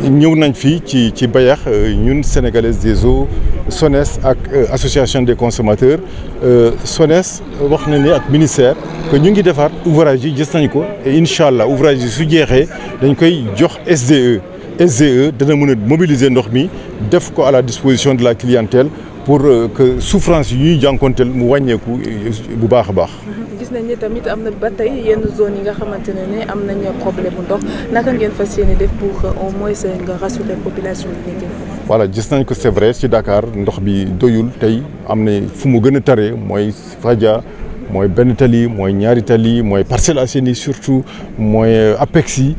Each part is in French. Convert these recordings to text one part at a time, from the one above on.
ñëw nañ fii ci Bayax ñun sénégalaise des eaux SONES ak association des consommateurs SONES wax na ni ak ministère que ñu ngi defar ouvrage yi gis nañ ko et incha allah ouvrage yi su jeexee dañ koy jox SDE dana mën a mobiliser ndox mi def ko à la disposition de la clientèle pour que souffrance yi ñuy jànkonteel mu wàññeeku bu baax a baax. gis nañ ni tamit am na ba tey yenn zone yi nga xamante ne am nañ problème bu ndox naka ngeen fas yéene def pour au moins nga rassurer population yi nekkee foofu. voilà gis nañ ko c'est vrai ci Dakar ndox bi doyul tey am na fu mu gën a taree mooy Fadia mooy Benn Tali mooy Ñaari Tali mooy Parcelles Assainies surtout mooy Apex yi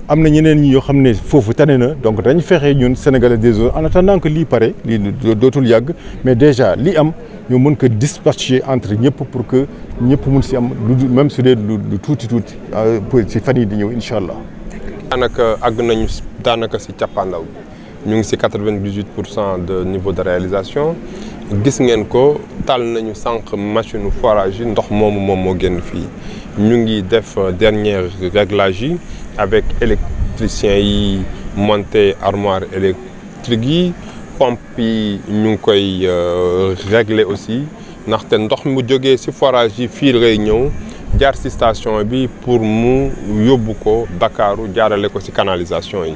am na ñeneen ñi yoo xam ne foofu tane na donc dañ fexe ñun Sénégalais des eaux en attendant que lii pare lii dootul yàgg mais déjà li am ñu mën ko dispatcher entre ñëpp pour que ñëpp mun si am lu même su dee lu tuuti ci fan yi di ñëw incha allah. daanaka àgg nañu daanaka si cappaandaw ñu ngi si 98% de niveau de réalisation gis ngeen ko taal nañu sànq machine forage yi ndox moom moo génn fii ñu ngi def dernier réglage yi avec électricien yi monter armoire électrique yi pompe yi ñu ngi koy régler aussi ndaxte ndox mu jógee si forage yi fii lay ñëw jaar si station bi pour mu yóbbu ko Dakaru jaarale ko si canalisation yi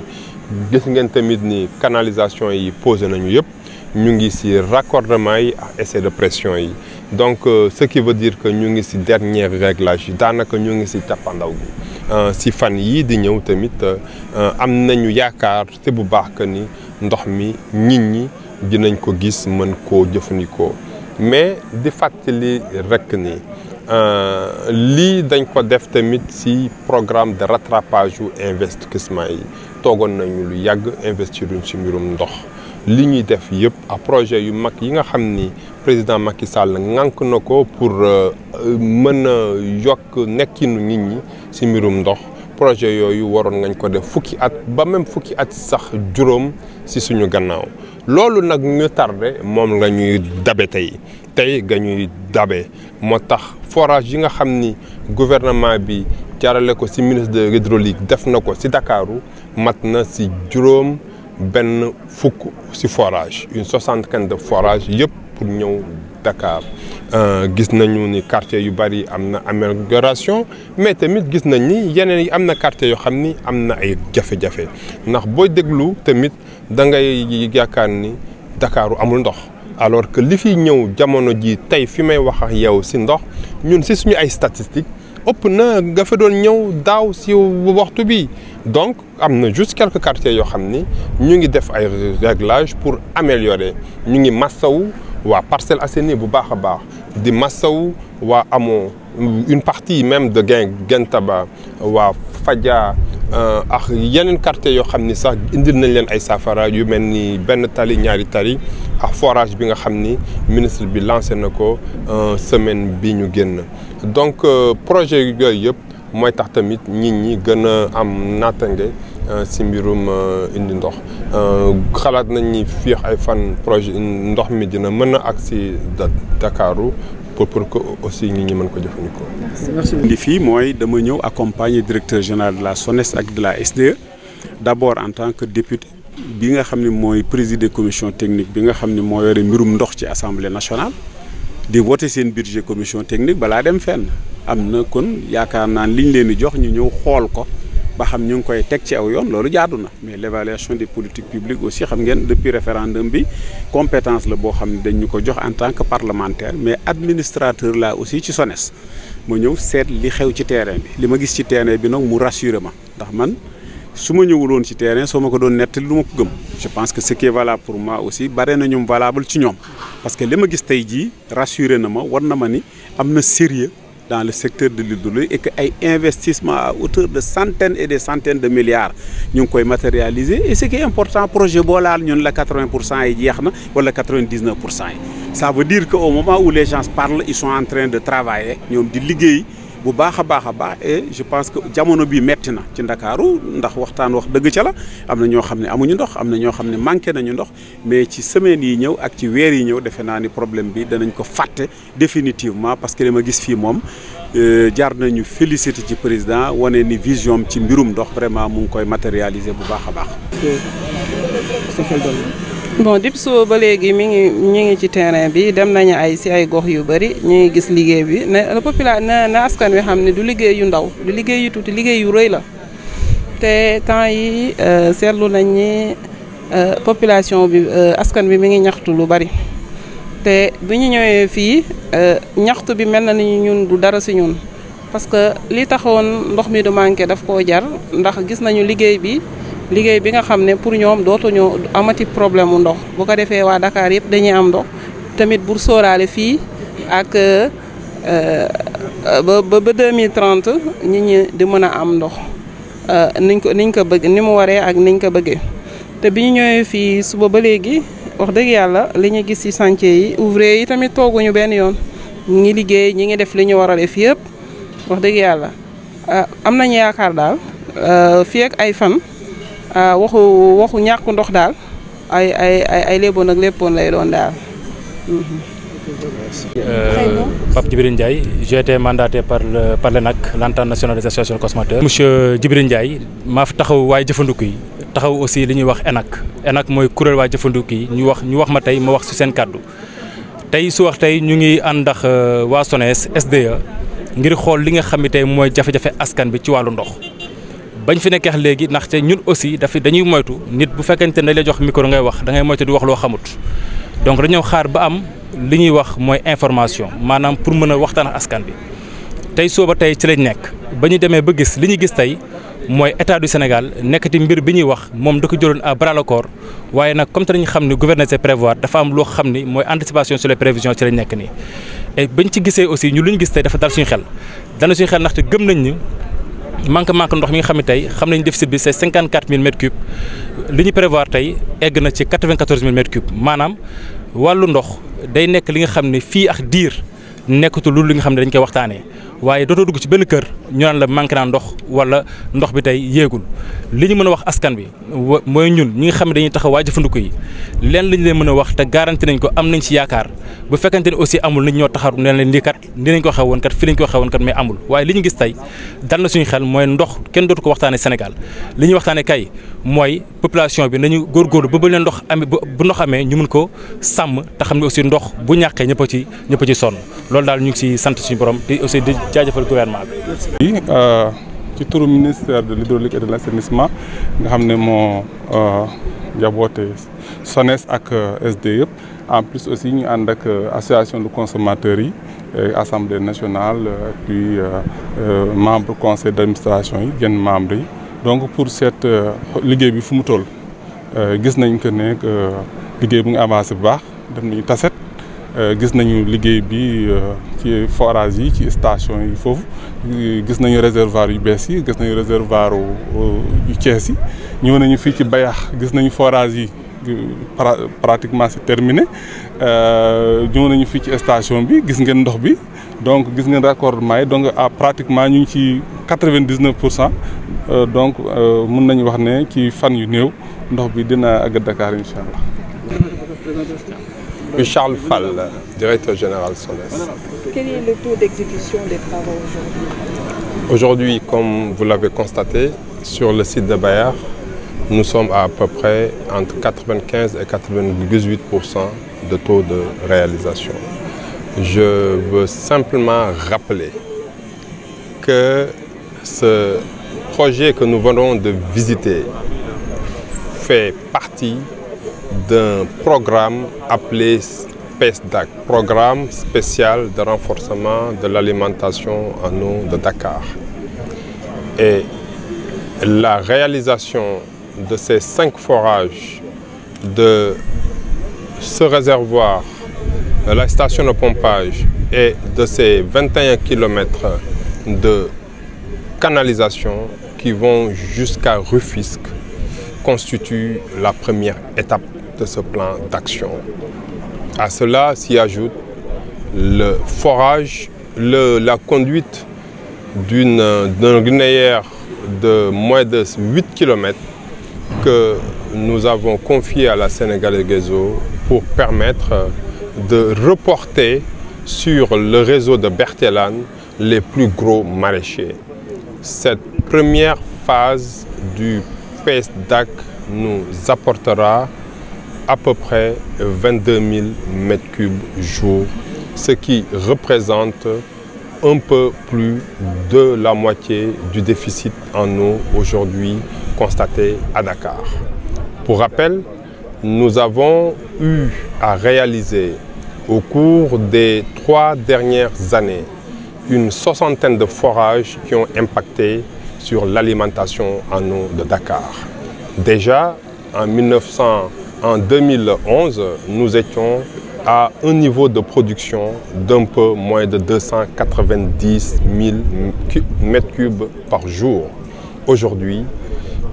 gis ngeen tamit ni canalisation yi posé nañu yëpp ñu ngi si raccordement yi ak essai de pression yi donc ce qui veut dire que ñu ngi si dernier réglage yi daanaka ñu ngi si cappaandaw gi si fan yii di ñëw tamit am nañu yaakaar te bu baax que ni ndox mi nit ñi dinañ ko gis mën koo jëfandikoo mais di fàttali rek ni lii dañ ko def tamit si programme de rattrapage yu investissement yi toogoon nañu lu yàgg investir si mbirum ndox li ñuy def yëpp à projet yu mag yi nga xam ni président Macky Sall ŋànk na ko pour mën a yokk nekkinu nit ñi si mbirum ndox projet yooyu waroon ngañ ko def fukki at ba même fukki at sax juróom si suñu gannaaw loolu nag ñu tardé moom la ñuy dabe tey ga ñuy dabe moo tax forage yi nga xam ni gouvernement bi jaarale ko si ministre de l'hydraulique def na ko si Dakaru mat na si juróom benn fukk si forage une 75 de forage yëpp pour ñëw Dakar gis nañu ni quartier yu bari am na amélioration mais tamit gis nañ ni yeneen yi am na quartier yoo xam ni am na ay jafe-jafe ndax booy déglu tamit da ngay yaakaar ni Dakaru amul ndox alors que li fi ñëw jamono ji tey fi may wax ak yow si ndox ñun si suñu ay statistiques ëpp na nga fa doon ñëw daaw si waxtu bi donc am na juste quelques quartiers yoo xam ni ñu ngi def ay réglages pour améliorer ñu ngi massawu waa Parcelles Assainies bu baax a baax di massawu waa amoo une partie même de Guentaba waa Fadia ak yeneen quartiers yoo xam ni sax indil nañ leen ay saafara yu mel ni Benn Tali Ñaari Tali ak forage bi nga xam ni ministre bi lancé na ko semaine bi ñu génn donc projet yooyu yëpp mooy tax tamit nit ñi gën a am naataange si mbirum indi ndox xalaat nañ ni fii ay fan projet ndox mi dina mën a ak si Dakaru pour que aussi nit ñi mën ko jëfandikoo. merci. li fii mooy dama ñëw accompagner directeur général de la SONES ak de la SDE d'abord en tant que député bi nga xam ne mooy présider commission technique bi nga xam ne moo yore mbirum ndox ci assemblée nationale di voter seen budget commission technique balaa dem fenn am na kon yaakaar naan liñ leen di jox ñu ñëw xool ko ba xam ñu ngi koy teg ci aw yoon loolu jaadu na mais l'évaluation des politiques publiques aussi xam ngeen depuis référendum bi compétence la boo xam ne dañ ñu ko jox en tant que parlementaire mais administrateur là aussi ci SONES ma ñëw seet li xew ci terrain bi li ma gis ci terrain bi nag mu rassuré ma ndax man su ma ñëwuloon ci terrain soo ma ko doon nettali du ma ko gëm je pense que ce qui est valable pour moi aussi bare na ñoom valable ci ñoom parce que li ma gis tey jii rassuré na ma war na ma ni am na sérieux dans le secteur de l'hydraulique et que ay investissement à hauteur de centaines et des centaines de milliards ñu ngi koy matérialiser et ce qui est important projet boo laal ñun la 80% yi jeex na wala 99% yi ça veut dire que au moment où les gens parlent ils sont en train de travailler ñoom di liggéey bu baax a baax et je pense que jamono bi metti na ci Ndakaaru ndax waxtaan wax dëgg ca la am na ñoo xam ne amuñu ndox am na ñoo xam ne manqué nañu ndox mais ci semaines yi ñëw ak ci weer yi ñëw defe naa ni problème bi danañ ko fàtte définitivement parce que li ma gis fii moom jaar nañu féliciter ci président wane ni vision ci mbirum ndox vraiment mu ngi koy matérialiser bu baax a baax sa xel dal bon depuis suba ba léegi ñu ngi ci terrain bi dem nañu si ay gox yu bëri ñu ngi gis liggéey bi na population na askan wi xam ne du liggéey yu ndaw du liggéey yu tuuti liggéey yu rëy la te temps yi seetlu nañ ni population bi askan bi mi ngi ñaxtu lu bëri te bu ñu ñëwee fii ñaxtu bi mel na ni ñun du dara si ñun parce que li taxoon ndox mi du manqué daf koo jar ndax gis nañu liggéey bi nga xam ne pour ñoom dootuñu amati problème mu ndox bu ko defee waa Dakar yëpp dañuy am ndox tamit pour sóoraale fii ak ba 2030 nit ñi di mën a am ndox niñ ko bëgg ni mu waree ak niñ ko bëggee te bi ñu ñëwee fii suba ba léegi wax dëgg yàlla li ñu gis ci chantier yi ouvrier yi tamit tooguñu benn yoon ñi ngi liggéey ñi ngi def li ñu war a def yëpp wax dëgg yàlla am nañu yaakaar daal fii ak ay fan waxu ñàkk ndox daal ay léeboon ak léppoon lay doon daal. Pape Djibril Ndiaye, j'ai été mandaté par l'ENAC, l'Entente nationale des associations de consommateurs. Monsieur Djibril Ndiaye maa fi taxaw waaye jëfandiku yi taxaw aussi li ñuy wax ENAC mooy kuréel waaye jëfandiku yi ñu wax ma tey ma wax ci seen kàddu tey su wax tey ñu ngi ànd ak waa SONES SDE ngir xool li nga xam ne tey mooy jafe-jafe askan bi ci wàllu ndox. bañ fi nekkee léegi ndaxte ñun aussi dañuy moytu nit bu fekkente ne dañ lay jox micro ngay wax da ngay moytu di wax loo xamut donc dañoo xaar ba am li ñuy wax mooy information maanaam pour mën a waxtaan ak askan bi tey sooba tey ci lañ nekk ba ñu demee ba gis li ñu gis tey mooy état du Sénégal nekkati mbir bi ñuy wax moom da ko jëloon à bras le corps waaye nag comme te dañu xam ne gouverner c'est prévoir dafa am loo xam ni mooy anticipation sur les prévisions ci lañ nekk nii. et bañ ci gisee aussi ñu lu ñu gis tey dafa dal suñu xel ndaxte gëm nañ ni manque ndox mi nga xam ne tey xam nañ déficit bi c'est 54 000 mètres cubes li ñu prévoir tey egg na ci 94 000 mètres cubes maanaam wàllu ndox day nekk li nga xam ne fii ak diir nekkatul lu li nga xam ne dañ koy waxtaanee waaye dootoo dugg ci benn kër ñu naan la manqué naa ndox wala ndox bi tey yéegul li ñu mën a wax askan bi mooy ñun ñi nga xam ne dañuy taxaw waa jëfandiku yi leen lañ leen mën a wax te garanti nañ ko am nañ ci yaakaar bu fekkente ne aussi amul nit ñoo taxaw ne leen lii kat ni lañ ko waxee woon kat fii lañ ko waxee woon kat mais amul waaye li ñu gis tey dal na suñu xel mooy ndox kenn dootu ko waxtaanee Sénégal li ñuy waxtaanee kay mooy population bi nañu góorgóorlu ba leen ndox amee bu ndox amee ñu mën ko sàmm te xam ne aussi ndox bu ñàkkee ñëpp a ci sonn loolu daal ñu ngi ci sant suñu borom te aussi di jaajëfal gouvernement bi. ci turu ministère de l'hydraulique et de l'assainissement nga xam ne moo njaboote SONES ak SDE yëpp en plus aussi ñu ànd ak association de consommateurs yi assemblée nationale puis membre conseil d'administration yi genn membre yi donc pour cette liggéey bi fu mu toll gis nañ que ne liggéey bu ngi avancé bu baax dem nañu taset gis nañu liggéey bi ci forage yi ci station yi foofu gis nañu réservoir yu bees yi gis nañu réservoir yu Thiès yi ñëw nañu fii ci Bayax gis nañu forage yi pratiquement c'est terminé ñëw nañu fii ci station bi gis ngeen ndox bi donc gis ngeen raccordement yi donc pratiquement ñu ngi ci 99% donc mën nañu wax ne ci fan yu néew ndox bi dina àgg Dakar incha allah. Puis Charles Fall, directeur général SONES. Quel est le taux d'exécution des travaux aujourd'hui? Aujourd'hui, comme vous l'avez constaté, sur le site de Bayer, nous sommes à peu près entre 95 et 98% de taux de réalisation. Je veux simplement rappeler que ce projet que nous venons de visiter fait partie d'un programme appelé PESDAC, Programme spécial de renforcement de l'alimentation en eau de Dakar. Et la réalisation de ces 5 forages, de ce réservoir, de la station de pompage et de ces 21 km de canalisation qui vont jusqu'à Rufisque constitue la première étape de ce plan d'action. À cela s'y ajoute le forage, la conduite d'un linéaire de moins de 8 km que nous avons confié à la Sénégalaise pour permettre de reporter sur le réseau de Berthelane les plus gros maraîchers. Cette première phase du PESDAC nous apportera à peu près 22 000 m3 jour, ce qui représente un peu plus de la moitié du déficit en eau aujourd'hui constaté à Dakar. Pour rappel, nous avons eu à réaliser au cours des 3 dernières années une soixantaine de forages qui ont impacté sur l'alimentation en eau de Dakar. Déjà, en 2011, nous étions à un niveau de production d'un peu moins de 290 000 m3 par jour. Aujourd'hui,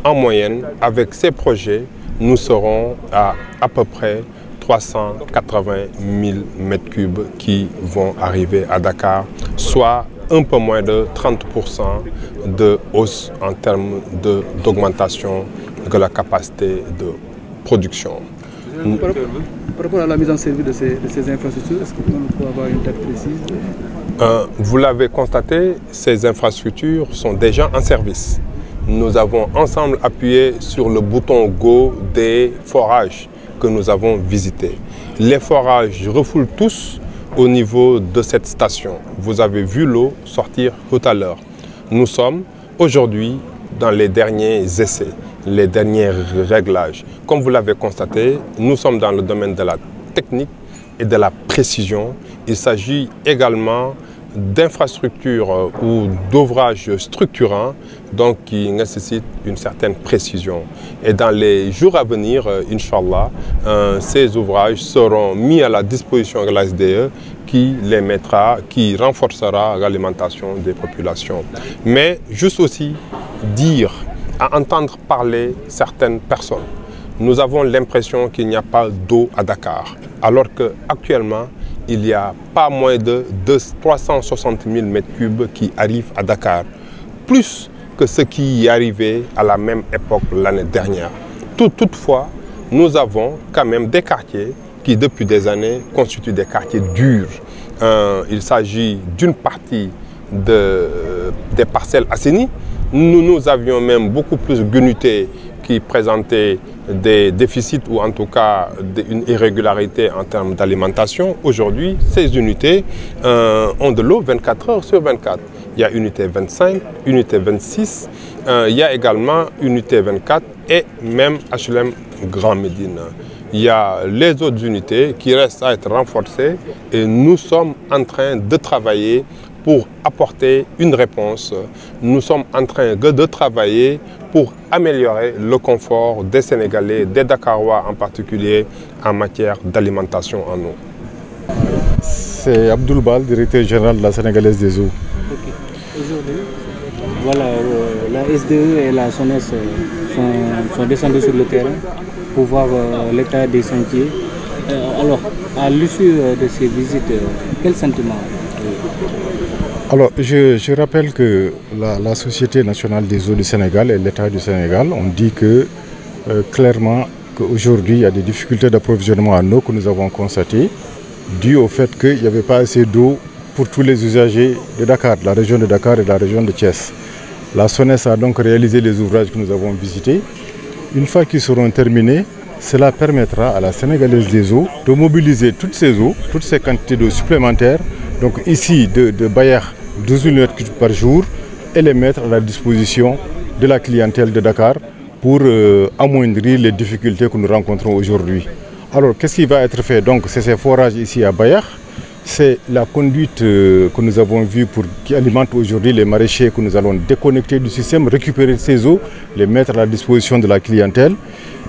en moyenne, avec ces projets, nous serons à peu près 380 000 m3 qui vont arriver à Dakar, soit un peu moins de 30% de hausse en termes d'augmentation de la capacité de production. Par rapport à la mise en service de ces infrastructures, est-ce qu'on peut avoir une date précise? Vous l'avez constaté, ces infrastructures sont déjà en service. Nous avons ensemble appuyé sur le bouton Go des forages que nous avons visités. Les forages refoulent tous au niveau de cette station. Vous avez vu l'eau sortir tout à l'heure. Nous sommes aujourd'hui dans les derniers essais, les derniers réglages. Comme vous l'avez constaté, nous sommes dans le domaine de la technique et de la précision. Il s'agit également d'infrastructures ou d'ouvrages structurants donc qui nécessitent une certaine précision. Et dans les jours à venir, Inch'Allah, ces ouvrages seront mis à la disposition de la SDE qui renforcera l'alimentation des populations. Mais juste aussi dire, à entendre parler certaines personnes, nous avons l'impression qu'il n'y a pas d'eau à Dakar, alors qu'actuellement, il y a pas moins de 360 000 m3 qui arrivent à Dakar, plus que ce qui y arrivait à la même époque l'année dernière. Toutefois, nous avons quand même des quartiers qui, depuis des années, constituent des quartiers durs. Il s'agit d'une partie des parcelles assainies. Nous avions même beaucoup plus d'unités qui présentaient des déficits ou en tout cas une irrégularité en termes d'alimentation. Aujourd'hui, ces unités ont de l'eau 24 heures sur 24. Il y a unité 25, unité 26, il y a également unité 24 et même HLM Grand Médine. Il y a les autres unités qui restent à être renforcées et nous sommes en train de travailler pour apporter une réponse. Nous sommes en train de travailler pour améliorer le confort des Sénégalais, des Dakarois en particulier, en matière d'alimentation en eau. C'est Abdoul Bal, directeur général de la Sénégalaise des eaux. Okay. Aujourd'hui, voilà, la SDE et la SONES sont descendus sur le terrain pour voir l'état des sentiers. Alors, à l'issue de ces visites, quel sentiment? Alors, je rappelle que la Société nationale des eaux du Sénégal et l'État du Sénégal ont dit que clairement qu'aujourd'hui il y a des difficultés d'approvisionnement en eau que nous avons constatées, dues au fait qu'il n'y avait pas assez d'eau pour tous les usagers de Dakar, de la région de Dakar et de la région de Thiès. La SONES a donc réalisé les ouvrages que nous avons visités. Une fois qu'ils seront terminés, cela permettra à la Sénégalaise des eaux de mobiliser toutes ces eaux, toutes ces quantités d'eau supplémentaires, donc ici de Bayer 12 000 m3 par jour, et les mettre à la disposition de la clientèle de Dakar pour amoindrir les difficultés que nous rencontrons aujourd'hui. Alors qu'est-ce qui va être fait? Donc c'est ces forages ici à Bayer, c'est la conduite que nous avons vue qui alimente aujourd'hui les maraîchers que nous allons déconnecter du système, récupérer ces eaux, les mettre à la disposition de la clientèle.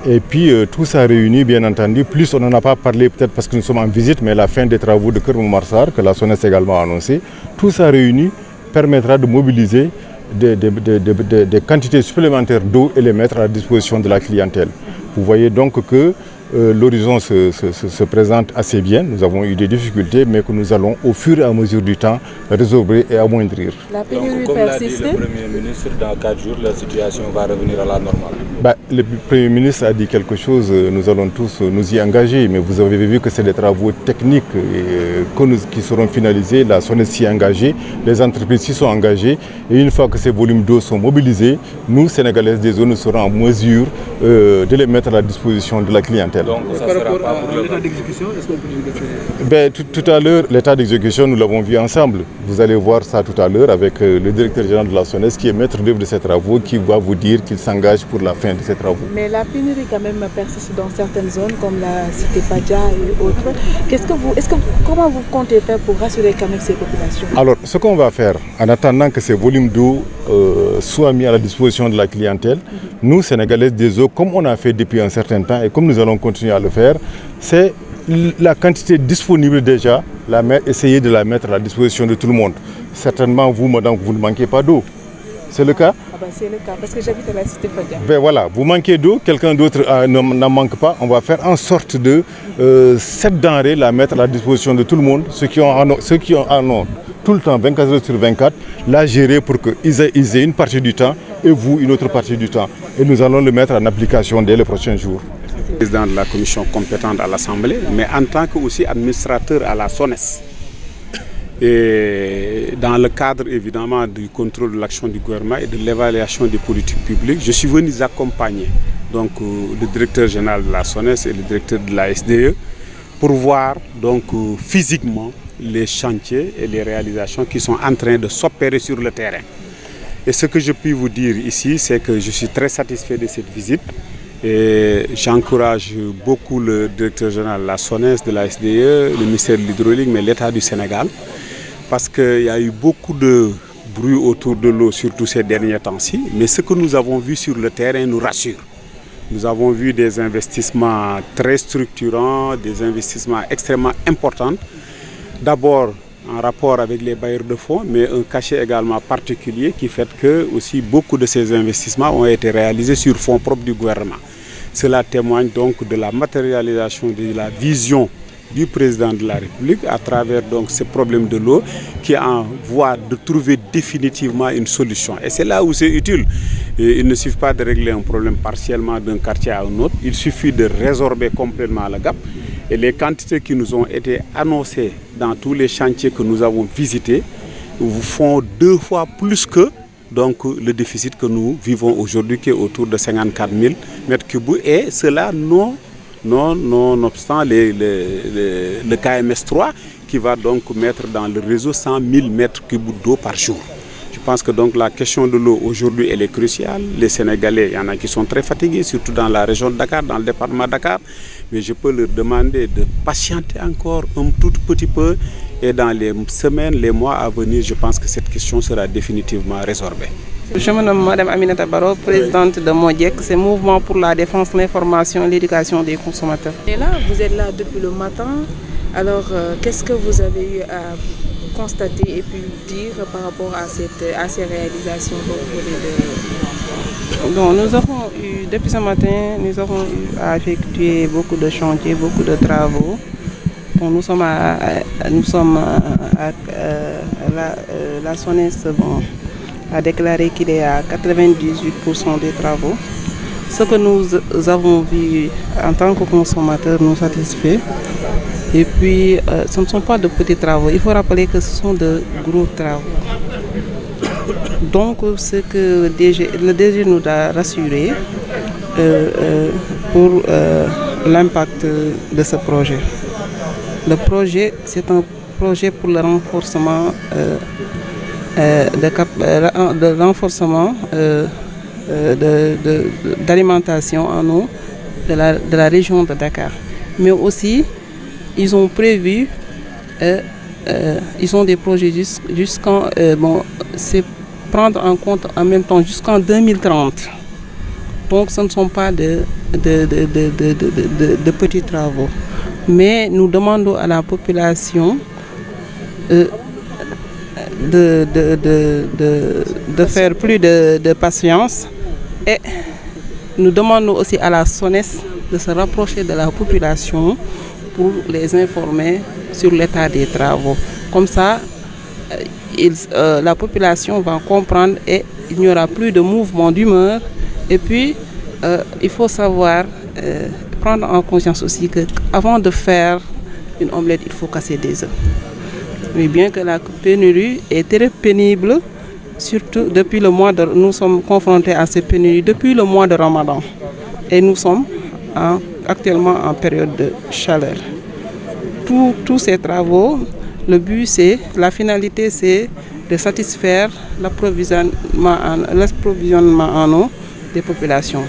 Et puis tout ça réuni, bien entendu, plus on n'en a pas parlé peut-être parce que nous sommes en visite, mais la fin des travaux de Kermou-Marsar, que la SONES également a annoncé, tout ça réuni permettra de mobiliser des quantités supplémentaires d'eau et les mettre à la disposition de la clientèle. Vous voyez donc que l'horizon se présente assez bien. Nous avons eu des difficultés, mais que nous allons au fur et à mesure du temps résorber et amoindrir. La pénurie comme l'a dit persiste. le Premier ministre, dans 4 jours, la situation va revenir à la normale. Le Premier ministre a dit quelque chose, nous allons tous nous y engager, mais vous avez vu que c'est des travaux techniques qui seront finalisés. La SONES s'y est engagée, les entreprises s'y sont engagées, et une fois que ces volumes d'eau sont mobilisés, nous, Sénégalaises des eaux, nous serons en mesure de les mettre à la disposition de la clientèle. Donc, ça par sera rapport pas pour à le l'état d'exécution, est-ce qu'on peut dire que c'est... Tout à l'heure, l'état d'exécution, nous l'avons vu ensemble. Vous allez voir ça tout à l'heure avec le directeur général de la SONES qui est maître d'œuvre de ces travaux, qui va vous dire qu'il s'engage pour la fin de ces travaux. Mais la pénurie quand même persiste dans certaines zones comme la cité Fadja et autres. Comment vous comptez faire pour rassurer quand même ces populations? Alors, ce qu'on va faire, en attendant que ces volumes d'eau soient mis à la disposition de la clientèle, nous, Sénégalaises des eaux, comme on a fait depuis un certain temps et comme nous allons continuer à le faire, c'est la quantité disponible déjà, essayer de la mettre à la disposition de tout le monde. Certainement, vous, madame, vous ne manquez pas d'eau. C'est le cas? C'est le cas, parce que j'habite à la cité Fadja. Voilà, vous manquez d'eau, quelqu'un d'autre n'en manque pas. On va faire en sorte de cette denrée la mettre à la disposition de tout le monde, ceux qui en ont tout le temps, 24 heures sur 24, la gérer pour qu'ils aient une partie du temps et vous une autre partie du temps. Et nous allons le mettre en application dès les prochains jours. Président de la commission compétente à l'Assemblée, mais en tant que aussi administrateur à la SONES. Et dans le cadre évidemment du contrôle de l'action du gouvernement et de l'évaluation des politiques publiques, je suis venu accompagner donc le directeur général de la SONES et le directeur de la SDE pour voir donc physiquement les chantiers et les réalisations qui sont en train de s'opérer sur le terrain. Et ce que je puis vous dire ici, c'est que je suis très satisfait de cette visite. Et j'encourage beaucoup le directeur général de la SONES, de la SDE, le ministère de l'Hydraulique, mais l'État du Sénégal, parce qu'il y a eu beaucoup de bruit autour de l'eau, surtout ces derniers temps-ci. Mais ce que nous avons vu sur le terrain nous rassure. Nous avons vu des investissements très structurants, des investissements extrêmement importants. D'abord en rapport avec les bailleurs de fonds, mais un cachet également particulier qui fait que aussi beaucoup de ces investissements ont été réalisés sur fonds propres du gouvernement. Cela témoigne donc de la matérialisation de la vision du président de la République à travers donc ce problème de l'eau qui est en voie de trouver définitivement une solution. Et c'est là où c'est utile. Et il ne suffit pas de régler un problème partiellement d'un quartier à un autre, il suffit de résorber complètement le gap. Et les quantités qui nous ont été annoncées dans tous les chantiers que nous avons visités font 2 fois plus que donc, le déficit que nous vivons aujourd'hui, qui est autour de 54 000 mètres cubes. Et cela nonobstant le KMS 3 qui va donc mettre dans le réseau 100 000 mètres cubes d'eau par jour. Je pense que donc la question de l'eau aujourd'hui elle est cruciale. Les Sénégalais, il y en a qui sont très fatigués, surtout dans la région de Dakar, dans le département de Dakar. Mais je peux leur demander de patienter encore un tout petit peu. Et dans les semaines, les mois à venir, je pense que cette question sera définitivement résorbée. Je me nomme Mme Aminata Baro, présidente de MODIEC, c'est Mouvement pour la défense, l'information et l'éducation des consommateurs. Et là, vous êtes là depuis le matin. Alors, qu'est-ce que vous avez eu à constater et puis dire par rapport à ces réalisations Donc, nous avons eu, depuis ce matin, nous avons eu à effectuer beaucoup de chantiers, beaucoup de travaux. Bon, nous sommes la SONES a déclaré qu'il est à 98% des travaux. Ce que nous avons vu en tant que consommateurs nous satisfait. Et puis, ce ne sont pas de petits travaux. Il faut rappeler que ce sont de gros travaux. Donc, ce que le DG nous a rassuré pour l'impact de ce projet. Le projet, c'est un projet pour le renforcement d'alimentation en eau de la région de Dakar. Mais aussi, ils ont prévu, ils ont des projets jusqu'en, c'est prendre en compte en même temps jusqu'en 2030. Donc ce ne sont pas de petits travaux. Mais nous demandons à la population de faire plus de patience et nous demandons aussi à la SONES de se rapprocher de la population pour les informer sur l'état des travaux. Comme ça, la population va comprendre et il n'y aura plus de mouvement d'humeur. Et puis, il faut savoir prendre en conscience aussi qu'avant de faire une omelette, il faut casser des œufs. Mais bien que la pénurie est très pénible, surtout depuis le mois de... Nous sommes confrontés à cette pénurie depuis le mois de Ramadan. Et nous sommes actuellement en période de chaleur. Tous ces travaux, le but c'est, la finalité c'est de satisfaire l'approvisionnement en eau des populations.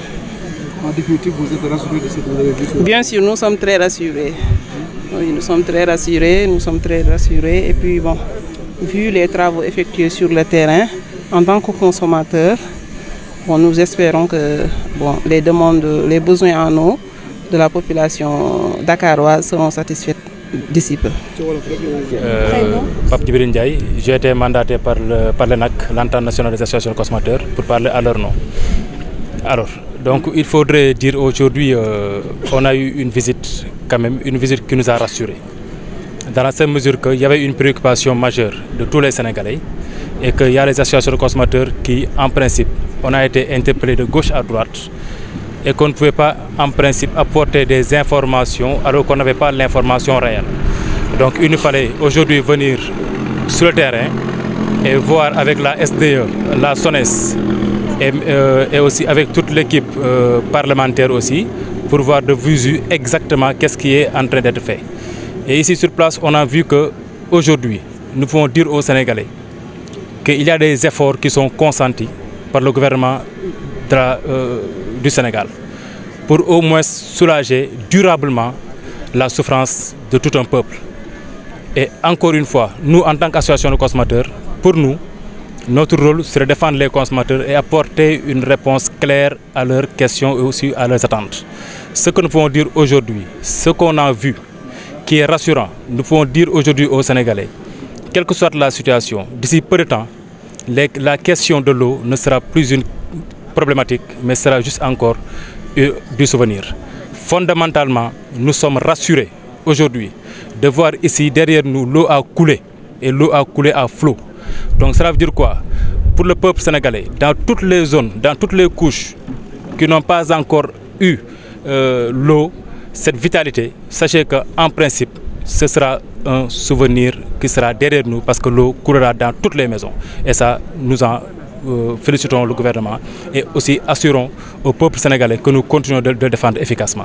En définitive, vous êtes rassurés de ce que vous avez vu? Bien sûr, nous sommes très rassurés. Oui, nous sommes très rassurés. Et puis bon, vu les travaux effectués sur le terrain, en tant que consommateurs, bon, nous espérons que les demandes, les besoins en eau de la population dakaroise seront satisfaits d'ici peu. Pape Djibril Ndiaye, j'ai été mandaté par l'ENAC, l'Entente nationale des associations de consommateurs, pour parler à leur nom. Alors, donc il faudrait dire aujourd'hui, on a eu une visite quand même, une visite qui nous a rassurés. Dans la même mesure qu'il y avait une préoccupation majeure de tous les Sénégalais et qu'il y a les associations de consommateurs qui, en principe, on a été interpellés de gauche à droite et qu'on ne pouvait pas, en principe, apporter des informations alors qu'on n'avait pas l'information réelle. Donc il nous fallait aujourd'hui venir sur le terrain et voir avec la SDE, la SONES et aussi avec toute l'équipe parlementaire aussi pour voir de visu exactement qu'est-ce qui est en train d'être fait. Et ici sur place, on a vu qu'aujourd'hui, nous pouvons dire aux Sénégalais qu'il y a des efforts qui sont consentis par le gouvernement du Sénégal pour au moins soulager durablement la souffrance de tout un peuple. Et encore une fois, nous en tant qu'association de consommateurs, pour nous, notre rôle serait de défendre les consommateurs et apporter une réponse claire à leurs questions et aussi à leurs attentes. Ce que nous pouvons dire aujourd'hui, ce qu'on a vu, qui est rassurant, nous pouvons dire aujourd'hui aux Sénégalais, quelle que soit la situation, d'ici peu de temps, la question de l'eau ne sera plus une problématique, mais sera juste encore du souvenir. Fondamentalement, nous sommes rassurés aujourd'hui de voir ici derrière nous l'eau a coulé et l'eau a coulé à flot. Donc ça veut dire quoi? Pour le peuple sénégalais, dans toutes les zones, dans toutes les couches qui n'ont pas encore eu l'eau, cette vitalité, sachez qu'en principe, ce sera un souvenir qui sera derrière nous parce que l'eau coulera dans toutes les maisons. Et ça, nous en félicitons le gouvernement et aussi assurons au peuple sénégalais que nous continuons de le défendre efficacement.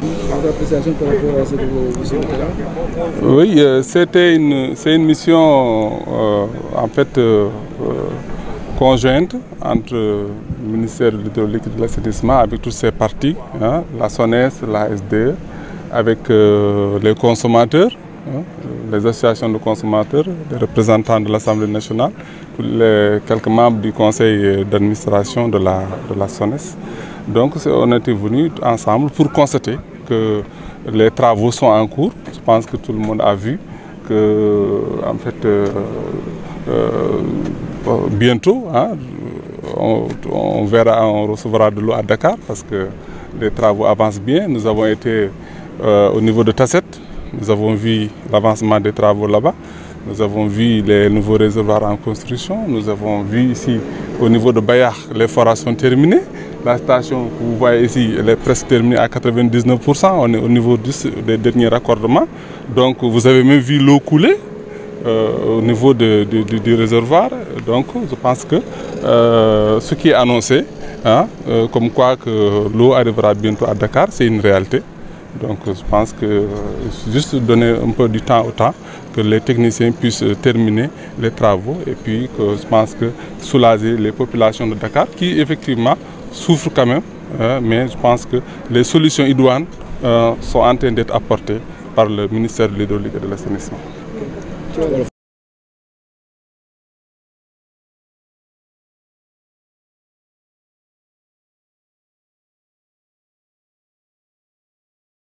Oui, c'est une mission en fait conjointe entre le ministère de l'Hydraulique et de l'Assainissement avec toutes ses parties, hein, la SONES, la SDE, avec les consommateurs, hein, les associations de consommateurs, les représentants de l'Assemblée nationale, quelques membres du conseil d'administration de la SONES. Donc on était venus ensemble pour constater que les travaux sont en cours. Je pense que tout le monde a vu que en fait, bientôt, hein, on recevra de l'eau à Dakar parce que les travaux avancent bien. Nous avons été au niveau de Tasset, nous avons vu l'avancement des travaux là-bas. Nous avons vu les nouveaux réservoirs en construction. Nous avons vu ici, au niveau de Bayar, les forages sont terminés. La station que vous voyez ici, elle est presque terminée à 99%. On est au niveau des derniers raccordements. Donc vous avez même vu l'eau couler au niveau du réservoir. Donc je pense que ce qui est annoncé, hein, comme quoi que l'eau arrivera bientôt à Dakar, c'est une réalité. Donc je pense que juste donner un peu du temps au temps, que les techniciens puissent terminer les travaux et puis que je pense que soulager les populations de Dakar qui effectivement souffrent quand même, mais je pense que les solutions idoines sont en train d'être apportées par le ministère de l'Hydraulique et de l'Assainissement.